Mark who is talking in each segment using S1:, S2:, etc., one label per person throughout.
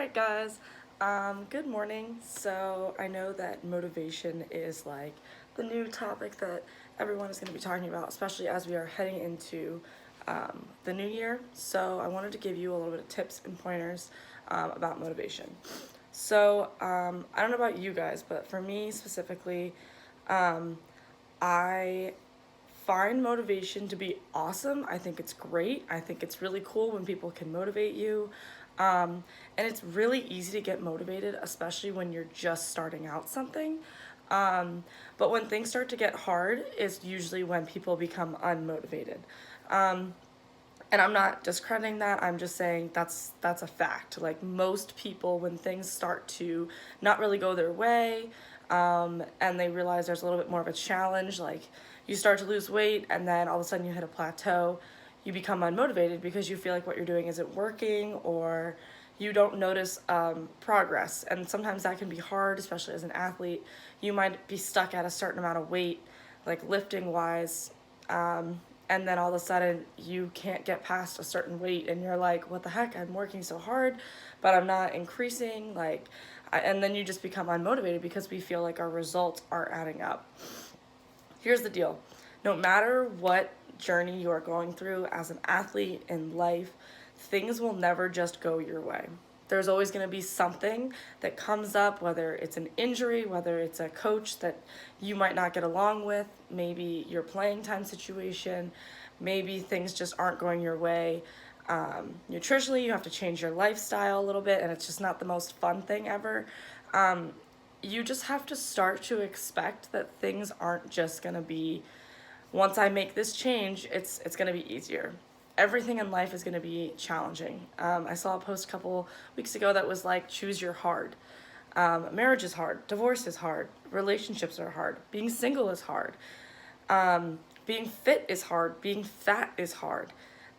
S1: Alright guys, good morning. So I know that motivation is like the new topic that everyone is going to be talking about, especially as we are heading into the new year. So I wanted to give you a little bit of tips and pointers about motivation. So I don't know about you guys, but for me specifically, I find motivation to be awesome. I think it's great. I think it's really cool when people can motivate you. And it's really easy to get motivated, especially when you're just starting out something. But when things start to get hard is usually when people become unmotivated. Um, and I'm not discrediting that. I'm just saying that's a fact. Like most people, when things start to not really go their way, and they realize there's a little bit more of a challenge, like you start to lose weight, and then all of a sudden you hit a plateau, you become unmotivated because you feel like what you're doing isn't working, or you don't notice progress. And sometimes that can be hard, especially as an athlete. You might be stuck at a certain amount of weight, like lifting wise, and then all of a sudden you can't get past a certain weight and you're like, what the heck, I'm working so hard but I'm not increasing, and then you just become unmotivated because we feel like our results aren't adding up. Here's the deal: no matter what journey you are going through as an athlete in life, things will never just go your way. There's always going to be something that comes up, whether it's an injury, whether it's a coach that you might not get along with, maybe your playing time situation, maybe things just aren't going your way. Nutritionally, you have to change your lifestyle a little bit, and it's just not the most fun thing ever. You just have to start to expect that things aren't just going to be, once I make this change, it's going to be easier. Everything in life is going to be challenging. I saw a post a couple weeks ago that was like, choose your hard. Marriage is hard. Divorce is hard. Relationships are hard. Being single is hard. Being fit is hard. Being fat is hard.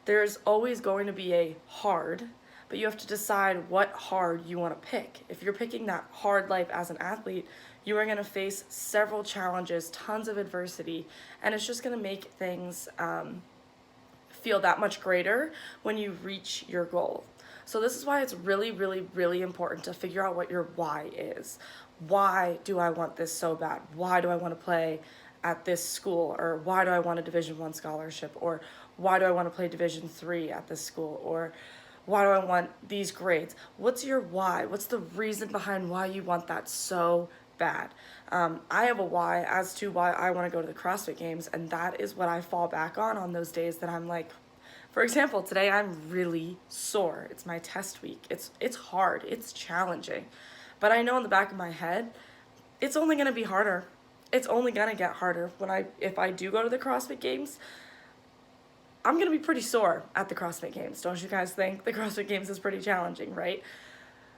S1: There's always going to be a hard, but you have to decide what hard you want to pick. If you're picking that hard life as an athlete, you are going to face several challenges, tons of adversity, and it's just going to make things feel that much greater when you reach your goal. So this is why it's really, really, really important to figure out what your why is. Why do I want this so bad? Why do I want to play at this school? Or why do I want a Division I scholarship? Or why do I want to play Division III at this school? Or why do I want these grades? What's your why? What's the reason behind why you want that so bad? I have a why as to why I want to go to the CrossFit Games, and that is what I fall back on those days that I'm like, for example, today I'm really sore. It's my test week. It's hard. It's challenging. But I know in the back of my head, it's only going to be harder. It's only going to get harder if I do go to the CrossFit Games. I'm going to be pretty sore at the CrossFit Games. Don't you guys think? The CrossFit Games is pretty challenging, right?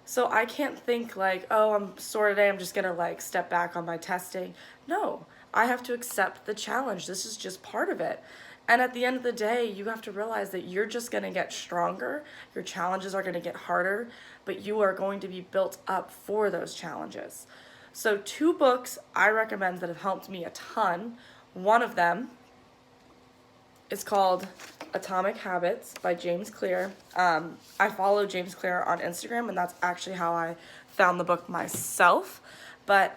S1: So I can't think like, oh, I'm sore today, I'm just going to like step back on my testing. No, I have to accept the challenge. This is just part of it. And at the end of the day, you have to realize that you're just going to get stronger. Your challenges are going to get harder, but you are going to be built up for those challenges. So 2 books I recommend that have helped me a ton. One of them is called Atomic Habits by James Clear. I follow James Clear on Instagram, and that's actually how I found the book myself. But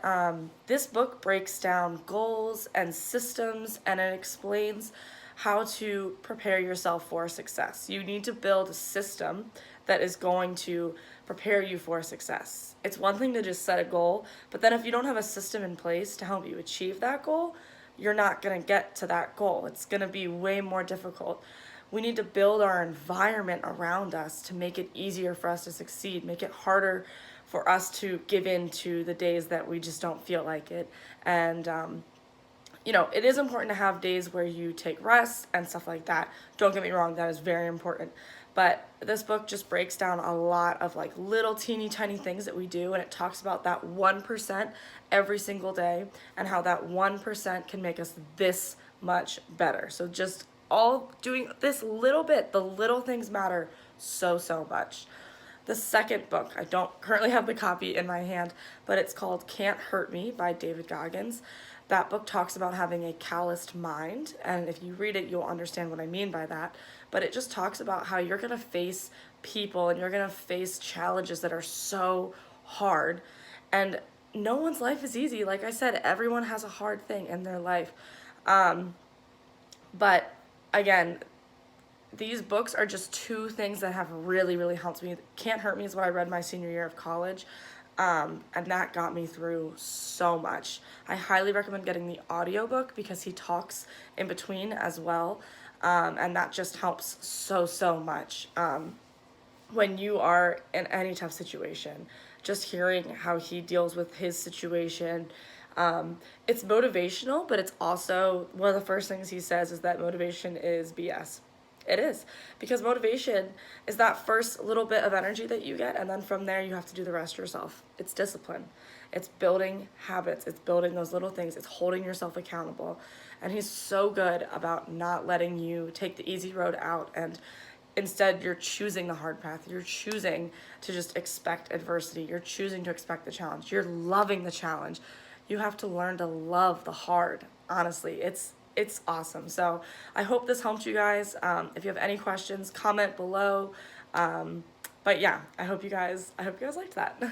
S1: this book breaks down goals and systems, and it explains how to prepare yourself for success. You need to build a system that is going to prepare you for success. It's one thing to just set a goal, but then if you don't have a system in place to help you achieve that goal, you're not going to get to that goal. It's going to be way more difficult. We need to build our environment around us to make it easier for us to succeed, make it harder for us to give in to the days that we just don't feel like it. And it is important to have days where you take rest and stuff like that. Don't get me wrong, that is very important. But this book just breaks down a lot of like little teeny tiny things that we do, and it talks about that 1% every single day and how that 1% can make us this much better. So just all doing this little bit, the little things matter so, so much. The second book, I don't currently have the copy in my hand, but it's called Can't Hurt Me by David Goggins. That book talks about having a calloused mind, and if you read it, you'll understand what I mean by that. But it just talks about how you're going to face people and you're gonna face challenges that are so hard. And no one's life is easy. Like I said, everyone has a hard thing in their life. But again, these books are just two things that have really, really helped me. Can't Hurt Me is what I read my senior year of college. And that got me through so much. I highly recommend getting the audiobook because he talks in between as well. And that just helps so, so much. When you are in any tough situation, just hearing how he deals with his situation. It's motivational, but it's also one of the first things he says is that motivation is BS. It is, because motivation is that first little bit of energy that you get, and then from there you have to do the rest yourself. It's discipline. It's building habits. It's building those little things. It's holding yourself accountable. And he's so good about not letting you take the easy road out, and instead you're choosing the hard path. You're choosing to just expect adversity. You're choosing to expect the challenge. You're loving the challenge. You have to learn to love the hard. Honestly, it's awesome. So I hope this helped you guys. If you have any questions, comment below. But yeah, I hope you guys liked that.